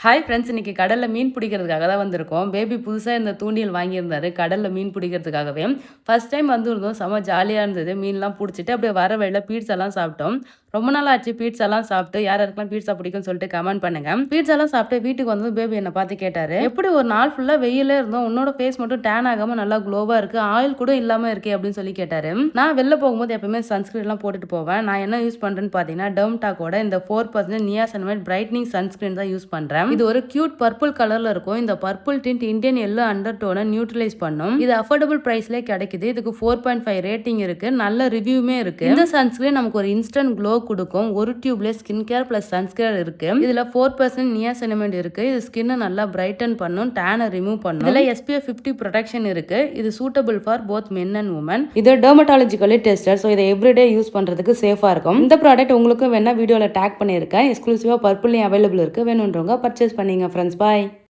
Hi friends, இன்னைக்கு கடல்ல மீன் பிடிக்கிறதுக்காக தான் வந்திருக்கோம். பேபி புதுசா இந்த தூண்டில் வாங்கியிருந்தாரு கடல்ல மீன் பிடிக்கிறதுக்காகவே. ஃபர்ஸ்ட் டைம் வந்திருந்தோம். செம்ம ஜாலியா இருந்தது. மீன்லாம் புடிச்சிட்டு அப்படியே வர வழியில பீட்சாலாம் சாப்பிட்டோம். ரொம்ப நாள் ஆச்சு பீட்சாலாம் சாப்பிட்டு. யார் யாருக்கெல்லாம் பீட்சா பிடிக்கும்னு சொல்லிட்டு கமெண்ட் பண்ணுங்க. பீட்சாலாம் சாப்பிட்டு வீட்டுக்கு வந்ததும் பேபி என்ன பார்த்து கேட்டாரு, எப்படி ஒரு நாள் ஃபுல்லா வெயிலே இருந்தோம், உன்னோட ஃபேஸ் மட்டும் டேன் ஆகாம நல்லா க்ளோவா இருக்கு, ஆயில் கூட இல்லாம இருக்கே அப்படின்னு சொல்லி கேட்டாரு. நான் வெளில போகும்போது எப்பவுமே சன்ஸ்கிரீன்லாம் போட்டுட்டு போவேன். நான் என்ன யூஸ் பண்றேன்னு பார்த்தீங்கன்னா டெர்ம்டாக்கோட இந்த 4% நியாசினமைட் பிரைட்னிங் சன்ஸ்கிரீன் தான் யூஸ் பண்றேன். இது ஒரு கியூட் பர்பிள் கலர்ல இருக்கும். இந்த purple tint Indian yellow under டோனை நியூட்ரலைஸ் பண்ணும். இது அஃபோர்டபுள் பிரைஸ்லயே கிடைக்குது. இதுக்கு 4.5 ரேட்டிங் இருக்கு. நல்ல ரிவ்யூமே இருக்கு. இந்த சன்ஸ்கிரீன் நமக்கு ஒரு இன்ஸ்டன்ட் க்ளோ கொடுக்கும். ஒரு டியூப்ல ஸ்கின் கேர் பிளஸ் சன்ஸ்கிரீன் இருக்கு. இதுல 4% நியாசினமைட் இருக்கு. இது ஸ்கின்னை நல்லா பிரைட்டன் பண்ணும், டேனை ரிமூவ் பண்ணும். இதுல SPF 50 ப்ரொடெக்ஷன் இருக்கு. இது suitable for both men and women. இது டெர்மட்டாலஜிக்கலி டெஸ்டட், ஸோ இதை எவ்ரிடே யூஸ் பண்றதுக்கு சேஃபா இருக்கும். இந்த ப்ராடக்ட் உங்களுக்கு வேணா வீடியோல டேக் பண்ணியிருக்கேன். எக்ஸ்க்ளூசிவா பர்பிள்லையும் அவைலபிள் இருக்கு. வேணுன்றவங்க பர்ச்சேஸ் பண்ணீங்க ஃப்ரெண்ட்ஸ். பாய்.